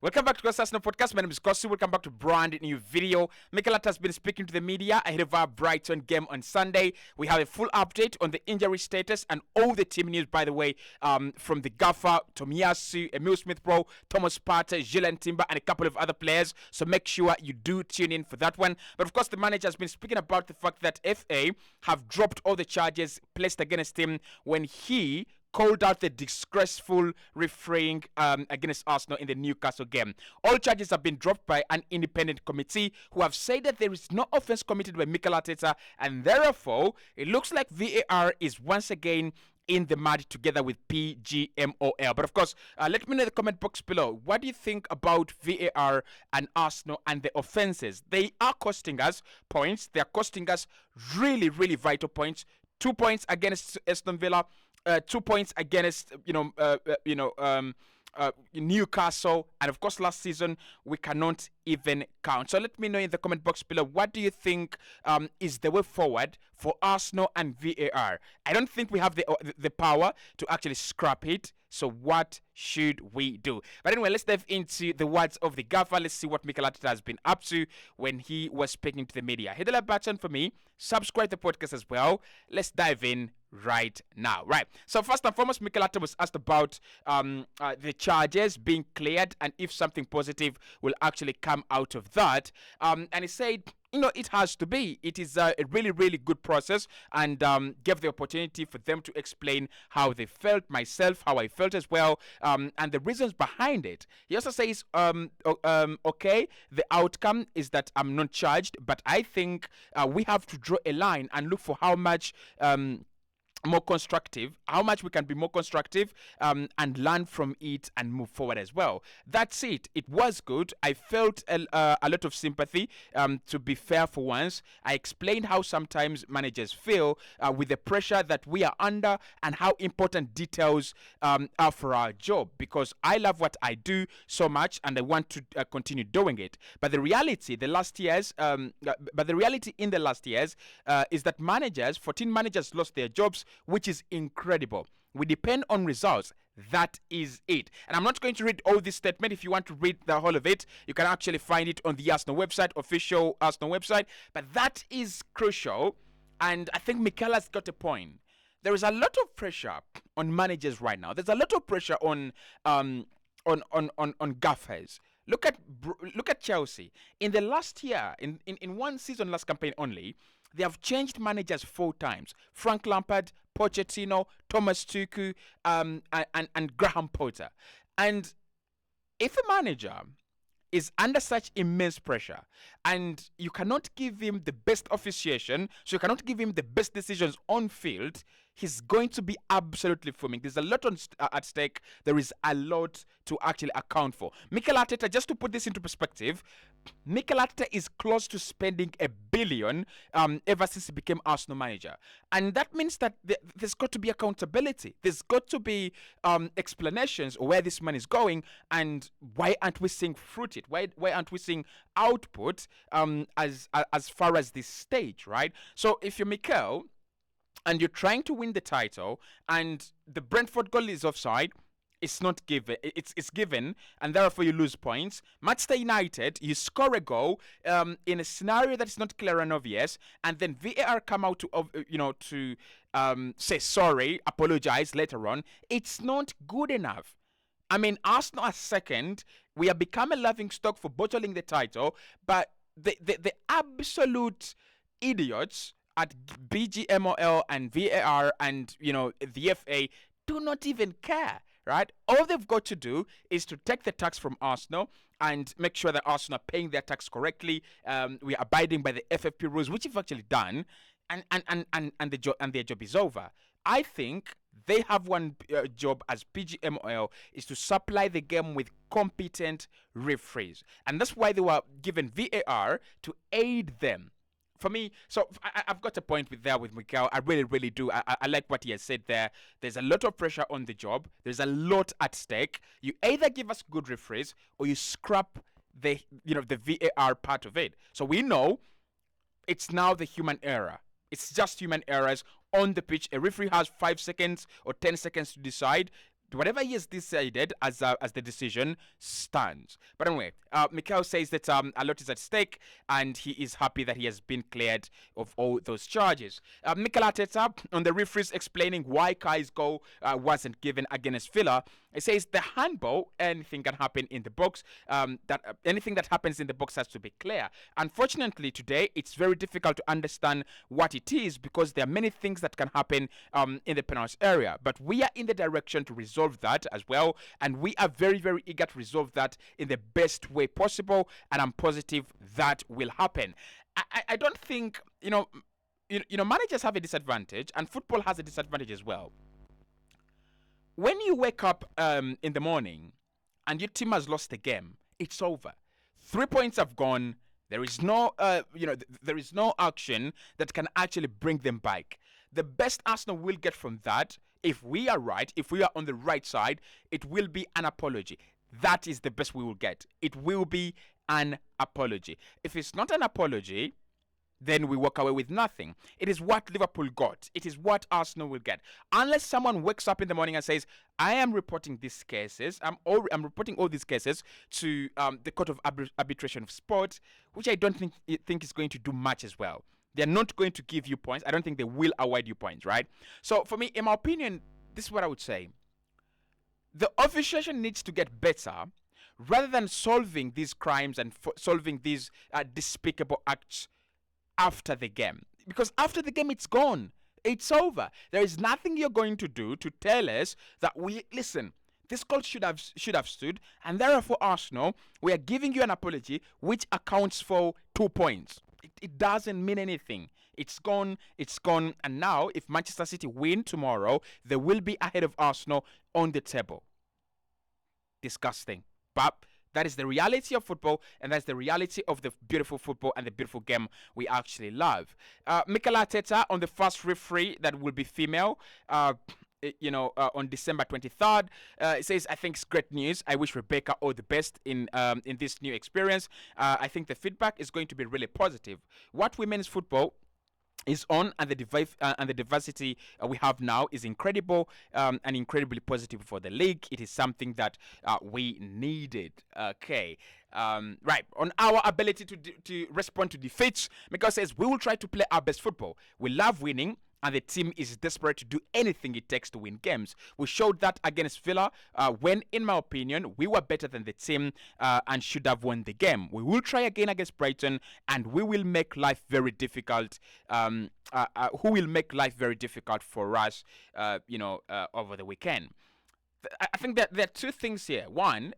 Welcome back to Cossy Podcast. My name is Cossy. Welcome back to brand new video. Mikel Arteta has been speaking to the media ahead of our Brighton game on Sunday. We have a full update on the injury status and all the team news, by the way, from the gaffer, Tomiyasu, Emil Smith-Rowe, Thomas Partey, Gilles Timber, and a couple of other players. So make sure you do tune in for that one. But of course, the manager has been speaking about the fact that FA have dropped all the charges placed against him when he called out the disgraceful refereeing against Arsenal in the Newcastle game. All charges have been dropped by an independent committee who have said that there is no offence committed by Mikel Arteta, and therefore it looks like VAR is once again in the mud together with PGMOL. But of course, let me know in the comment box below. What do you think about VAR and Arsenal and the offences? They are costing us points. They are costing us really, really vital points. 2 points against Aston Villa. 2 points against Newcastle, and of course last season we cannot even count. So let me know in the comment box below, what do you think is the way forward for Arsenal and VAR? I don't think we have the power to actually scrap it. So what should we do? But anyway, let's dive into the words of the gaffer. Let's see what Mikel Arteta has been up to when he was speaking to the media. Hit the like button for me. Subscribe to the podcast as well. Let's dive in right now. Right. So first and foremost, Mikel Arteta was asked about the charges being cleared and if something positive will actually come out of that. And he said, it has to be. It is a really, really good process, and gave the opportunity for them to explain how they felt, myself, how I felt as well, and the reasons behind it. He also says, okay, the outcome is that I'm not charged, but I think we have to draw a line and look for how much more constructive, how much we can be more constructive and learn from it and move forward as well. That's it. It was good. I felt a lot of sympathy, to be fair for once. I explained how sometimes managers feel with the pressure that we are under and how important details are for our job, because I love what I do so much and I want to continue doing it. But the reality, in the last years, is that 14 managers lost their jobs, which is incredible. We depend on results. That is it. And I'm not going to read all this statement. If you want to read the whole of it, you can actually find it on the Arsenal website, official Arsenal website. But that is crucial. And I think Mikel has got a point. There is a lot of pressure on managers right now. There's a lot of pressure on gaffers. Look at Chelsea. In the last year, in one season, last campaign only, they have changed managers 4 times. Frank Lampard, Pochettino, Thomas Tuchel, and Graham Potter. And if a manager is under such immense pressure and you cannot give him the best officiation, so you cannot give him the best decisions on field, he's going to be absolutely fuming. There's a lot at stake. There is a lot to actually account for. Mikel Arteta, just to put this into perspective, Mikel Arteta is close to spending $1 billion ever since he became Arsenal manager. And that means that there's got to be accountability. There's got to be explanations where this money is going and why aren't we seeing fruit? Why aren't we seeing output as far as this stage, right? So if you're Mikel and you're trying to win the title and the Brentford goal is offside, it's not given. It's given, and therefore you lose points. Manchester United, you score a goal in a scenario that is not clear and obvious, and then VAR come out to say sorry, apologize later on. It's not good enough. I mean, Arsenal are second. We have become a laughingstock for bottling the title, but the absolute idiots at BGMOL and VAR and the FA do not even care. Right? All they've got to do is to take the tax from Arsenal and make sure that Arsenal are paying their tax correctly. We are abiding by the FFP rules, which we've actually done, and their job is over. I think they have one job as PGMOL is to supply the game with competent referees, and that's why they were given VAR to aid them. For me, so I've got a point with Mikel. I really, really do. I like what he has said there. There's a lot of pressure on the job. There's a lot at stake. You either give us good referees or you scrap the VAR part of it. So we know it's now the human error. It's just human errors on the pitch. A referee has 5 seconds or 10 seconds to decide. whatever he has decided as the decision stands. But anyway, Mikel says that a lot is at stake, and he is happy that he has been cleared of all those charges. Mikel Arteta on the referees explaining why Kai's goal wasn't given against Villa. It says the handball, anything can happen in the box. Anything that happens in the box has to be clear. Unfortunately, today it's very difficult to understand what it is because there are many things that can happen in the penalty area. But we are in the direction to resolve that as well, and we are very, very eager to resolve that in the best way possible. And I'm positive that will happen. I don't think managers have a disadvantage, and football has a disadvantage as well. When you wake up in the morning and your team has lost the game, it's over. 3 points have gone. There is no, there is no action that can actually bring them back. The best Arsenal will get from that, if we are right, if we are on the right side, it will be an apology. That is the best we will get. It will be an apology. If it's not an apology, then we walk away with nothing. It is what Liverpool got. It is what Arsenal will get. Unless someone wakes up in the morning and says, I am reporting these cases, I'm reporting all these cases to the Court of Arbitration of Sport, which I don't think is going to do much as well. They're not going to give you points. I don't think they will award you points, right? So for me, in my opinion, this is what I would say. The officiation needs to get better rather than solving these crimes and solving these despicable acts after the game, because after the game it's gone, it's over. There is nothing you're going to do to tell us that this call should have stood, and therefore Arsenal, we are giving you an apology which accounts for 2 points. It doesn't mean anything. It's gone, and now if Manchester City win tomorrow, they will be ahead of Arsenal on the table. Disgusting, but that is the reality of football, and that's the reality of the beautiful football and the beautiful game we actually love. Mikel Arteta on the first referee that will be female, on December 23rd. It says, I think it's great news. I wish Rebecca all the best in this new experience. I think the feedback is going to be really positive. What women's football is on, and the diversity we have now is incredible and incredibly positive for the league. It is something that we needed. Okay. Right, on our ability to respond to defeats, Mikel says we will try to play our best football. We love winning, and the team is desperate to do anything it takes to win games. We showed that against Villa when, in my opinion, we were better than the team and should have won the game. We will try again against Brighton, and we will make life very difficult. Who will make life very difficult for us, over the weekend. I think that there are two things here. One,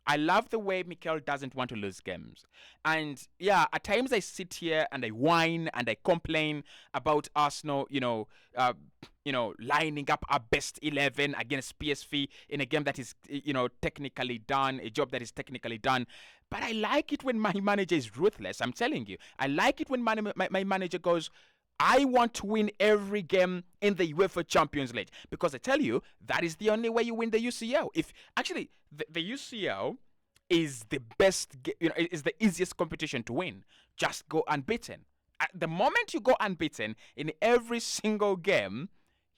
I love the way Mikel doesn't want to lose games. And yeah, at times I sit here and I whine and I complain about Arsenal, lining up our best 11 against PSV in a game that is, technically done, a job that is technically done. But I like it when my manager is ruthless. I'm telling you. I like it when my manager goes, I want to win every game in the UEFA Champions League, because I tell you, that is the only way you win the UCL. If actually the UCL is the best, is the easiest competition to win. Just go unbeaten. At the moment you go unbeaten in every single game,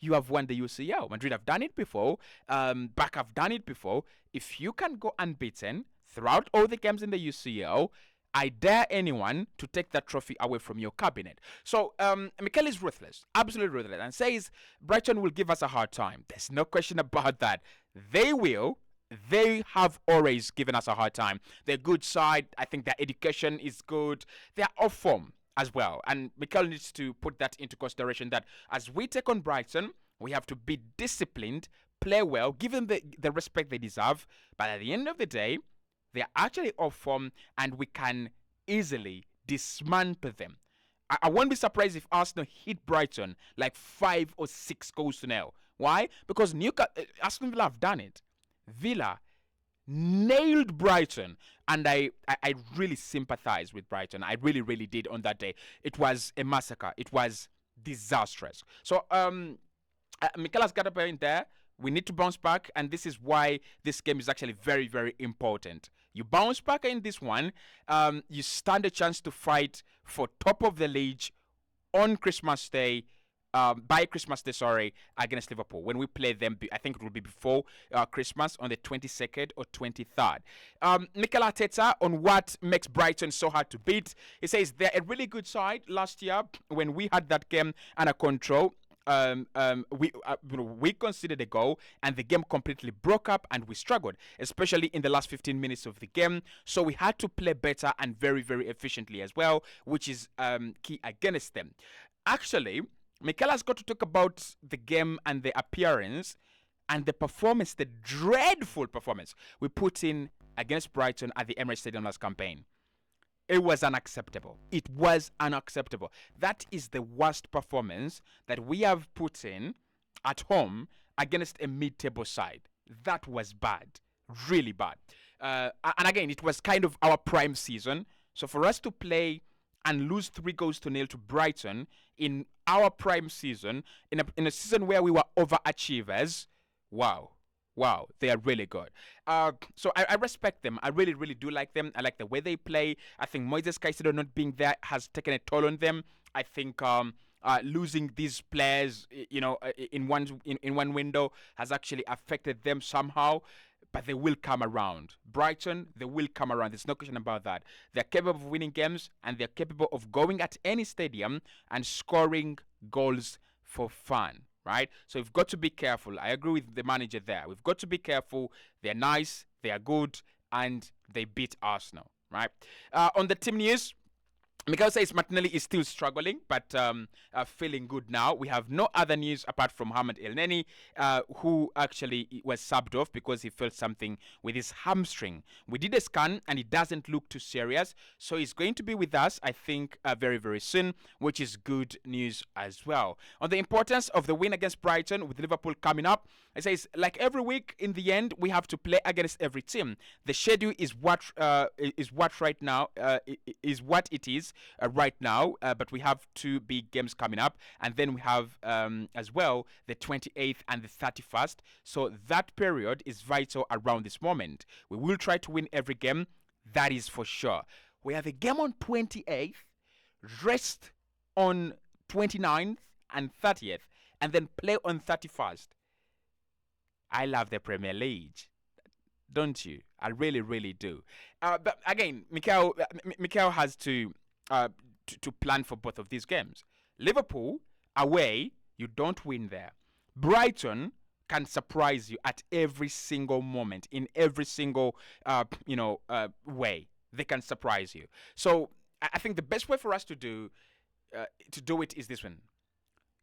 you have won the UCL. Madrid have done it before. Barca have done it before. If you can go unbeaten throughout all the games in the UCL, I dare anyone to take that trophy away from your cabinet. So Mikel is ruthless, absolutely ruthless, and says Brighton will give us a hard time. There's no question about that. They will. They have always given us a hard time. They're good side. I think their education is good. They're off form as well. And Mikel needs to put that into consideration, that as we take on Brighton, we have to be disciplined, play well, give them the respect they deserve. But at the end of the day, they're actually off form, and we can easily dismantle them. I won't be surprised if Arsenal hit Brighton like 5 or 6 goals to nil. Why? Because Aston Villa have done it. Villa nailed Brighton, and I really sympathize with Brighton. I really, really did on that day. It was a massacre. It was disastrous. So Mikel has got a point there. We need to bounce back, and this is why this game is actually very, very important. You bounce back in this one, you stand a chance to fight for top of the league on Christmas Day by Christmas Day, sorry, against Liverpool. When we play them, I think it will be before Christmas on the 22nd or 23rd. Mikel Arteta on what makes Brighton so hard to beat. He says they're a really good side. Last year, when we had that game under control, we conceded a goal and the game completely broke up and we struggled, especially in the last 15 minutes of the game. So we had to play better and very, very efficiently as well, which is key against them. Actually, Mikel has got to talk about the game and the appearance and the performance, the dreadful performance we put in against Brighton at the Emirates Stadium last campaign. It was unacceptable. It was unacceptable. That is the worst performance that we have put in at home against a mid-table side. That was bad. Really bad. And again, it was kind of our prime season. So for us to play and lose 3-0 to Brighton in our prime season, in a season where we were overachievers, wow. Wow, they are really good. So I respect them. I really, really do like them. I like the way they play. I think Moises Caicedo not being there has taken a toll on them. I think losing these players, in one window has actually affected them somehow. But they will come around. Brighton, they will come around. There's no question about that. They're capable of winning games and they're capable of going at any stadium and scoring goals for fun. Right? So we've got to be careful. I agree with the manager there. We've got to be careful. They're nice, they are good, and they beat Arsenal. Right? On the team news, Mikel says Martinelli is still struggling, but feeling good now. We have no other news apart from Mohamed Elneny, who actually was subbed off because he felt something with his hamstring. We did a scan, and it doesn't look too serious. So he's going to be with us, I think, very, very soon, which is good news as well. On the importance of the win against Brighton with Liverpool coming up, it says, like every week, in the end, we have to play against every team. The schedule is what right now is what it is right now. But we have 2 big games coming up, and then we have as well the 28th and the 31st. So that period is vital around this moment. We will try to win every game. That is for sure. We have a game on 28th, rest on 29th and 30th, and then play on 31st. I love the Premier League, don't you? I really, really do. But again, Mikel has to plan for both of these games. Liverpool, away, you don't win there. Brighton can surprise you at every single moment, in every single, way. They can surprise you. So I think the best way for us to do it is this one.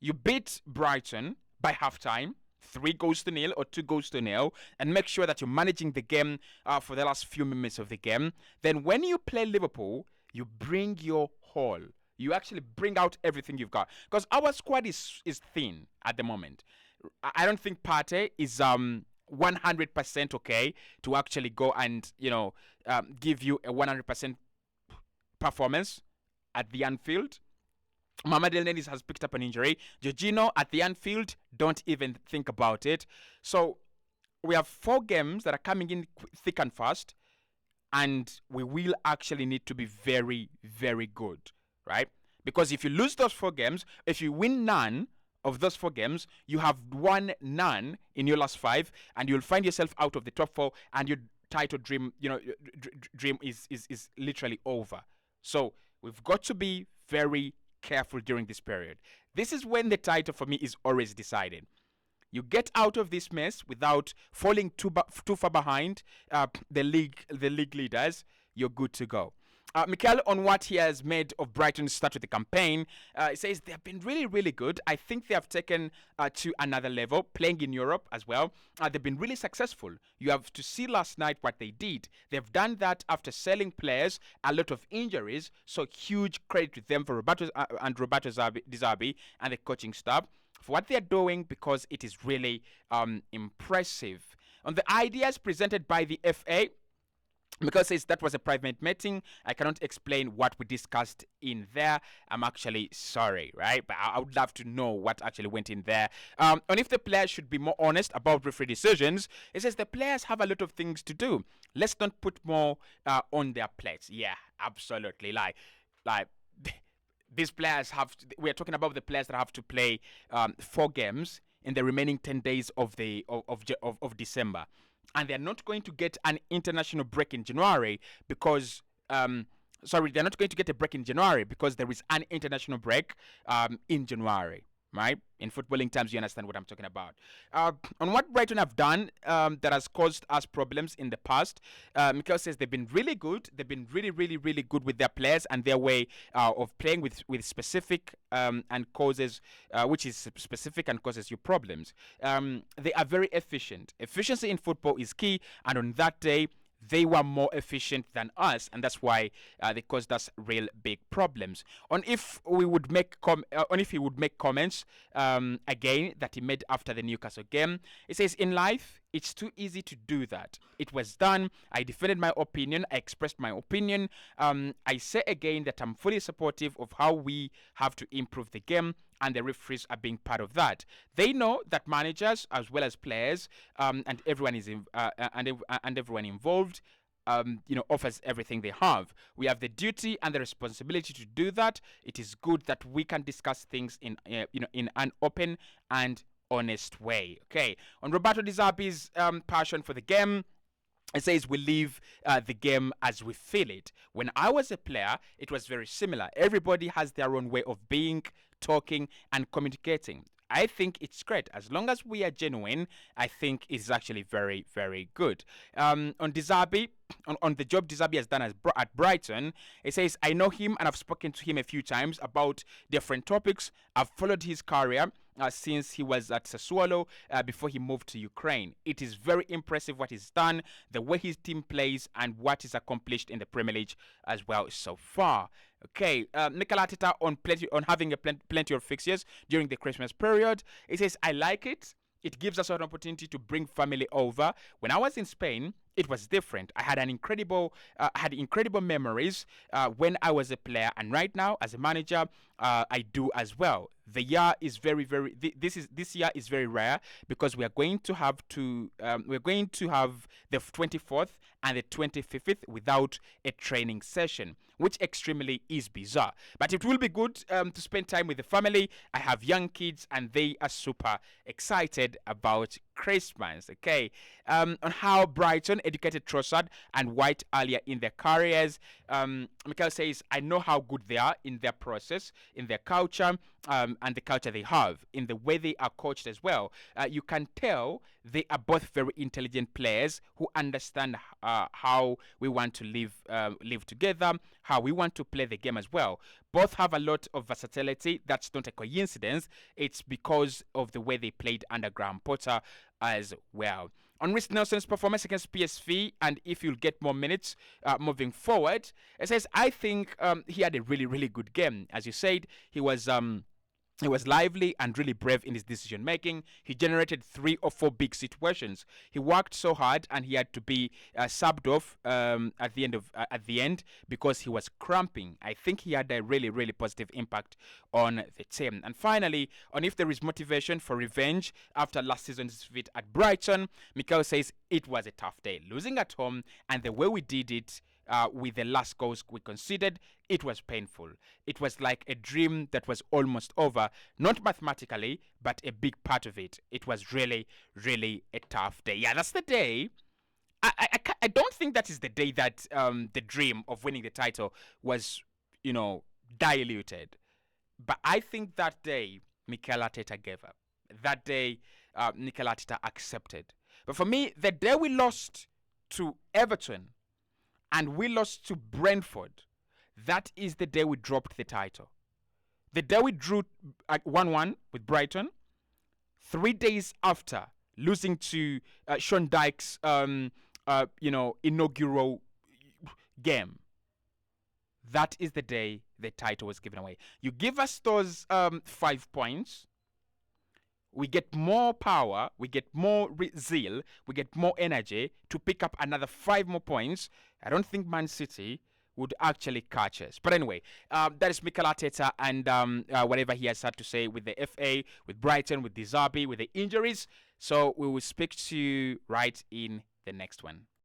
You beat Brighton by halftime, 3-0 or 2-0, and make sure that you're managing the game for the last few minutes of the game. Then when you play Liverpool, you bring your whole. You actually bring out everything you've got. Because our squad is thin at the moment. I don't think Partey is 100% okay to actually go and, give you a 100% performance at the Anfield. Mohamed Elneny has picked up an injury. Jorginho at the Anfield, don't even think about it. So we have 4 games that are coming in thick and fast, and we will actually need to be very, very good, right? Because if you lose those 4 games, if you win none of those 4 games, you have won none in your last 5, and you'll find yourself out of the top 4, and your title dream, dream is literally over. So we've got to be very careful during this period. This is when the title for me is always decided. You get out of this mess without falling too far behind the league leaders. You're good to go. Mikel, on what he has made of Brighton's start with the campaign, he says they have been really, really good. I think they have taken to another level, playing in Europe as well. They've been really successful. You have to see last night what they did. They've done that after selling players, a lot of injuries. So huge credit to them for Roberto Di Zerbi and the coaching staff for what they're doing, because it is really impressive. On the ideas presented by the FA, because says that was a private meeting, I cannot explain what we discussed in there. I'm actually sorry, right? But I would love to know what actually went in there. And if the players should be more honest about referee decisions, it says the players have a lot of things to do. Let's not put more on their plates. Yeah, absolutely. Like these players we're talking about the players that have to play 4 games in the remaining 10 days of December, and they're not going to get an international break in January because sorry, they're not going to get a break in January because there is an international break in January. Right? In footballing terms, you understand what I'm talking about. On what Brighton have done that has caused us problems in the past, Mikel says they've been really good. They've been really, really, really good with their players and their way of playing with specific and causes, which is specific and causes you problems. They are very efficient. Efficiency in football is key, and on that day, they were more efficient than us, and that's why they caused us real big problems. On if we would make on if he would make comments again that he made after the Newcastle game, he says, "In life, it's too easy to do that. It was done. I defended my opinion. I expressed my opinion. I say again that I'm fully supportive of how we have to improve the game, and the referees are being part of that. They know that managers as well as players and everyone is and everyone involved offers everything they have. We have the duty and the responsibility to do that. It is good that we can discuss things in in an open and honest way." Okay. On Roberto Di Zerbi's passion for the game, it says we live the game as we feel it. When I was a player, it was very similar. Everybody has their own way of being, talking, and communicating. I think it's great. As long as we are genuine, I think it's actually very, very good. On Di Zerbi, on the job Di Zerbi has done at Brighton, it says, "I know him and I've spoken to him a few times about different topics. I've followed his career since he was at Sassuolo before he moved to Ukraine. It is very impressive what he's done, the way his team plays, and what he's accomplished in the Premier League as well so far." Okay, Mikel Arteta on having plenty of fixtures during the Christmas period. He says, "I like it. It gives us an opportunity to bring family over. When I was in Spain, it was different. I had incredible memories when I was a player, and right now as a manager, I do as well. The year is this year is very rare because we're going to have the 24th and the 25th without a training session, which extremely is bizarre. But it will be good to spend time with the family. I have young kids and they are super excited about Christmas." Okay. On how Brighton educated Trossard and White earlier in their careers, Mikel says, "I know how good they are in their process, in their culture, and the culture they have, in the way they are coached as well. You can tell they are both very intelligent players who understand how we want to live together, how we want to play the game as well. Both have a lot of versatility. That's not a coincidence. It's because of the way they played under Graham Potter as well." On Reece Nelson's performance against PSV, and if you'll get more minutes moving forward, it says, "I think he had a really, really good game. As you said, he was lively and really brave in his decision making. He generated 3 or 4 big situations. He worked so hard, and he had to be subbed off at the end because he was cramping. I think he had a really, really positive impact on the team." And finally, on if there is motivation for revenge after last season's defeat at Brighton, Mikel says it was a tough day, losing at home, and the way we did it. With the last goals we conceded, it was painful. It was like a dream that was almost over, not mathematically, but a big part of it. It was really, really a tough day. Yeah, that's the day. I don't think that is the day that the dream of winning the title was, diluted. But I think that day, Mikel Arteta gave up. That day, Mikel Arteta accepted. But for me, the day we lost to Everton, and we lost to Brentford, that is the day we dropped the title. The day we drew at 1-1 with Brighton, 3 days after losing to Sean Dyche's, inaugural game. That is the day the title was given away. You give us those 5 points, we get more power, we get more zeal, we get more energy to pick up another 5 more points. I don't think Man City would actually catch us. But anyway, that is Mikel Arteta and whatever he has had to say with the FA, with Brighton, with Di Zerbi, with the injuries. So we will speak to you right in the next one.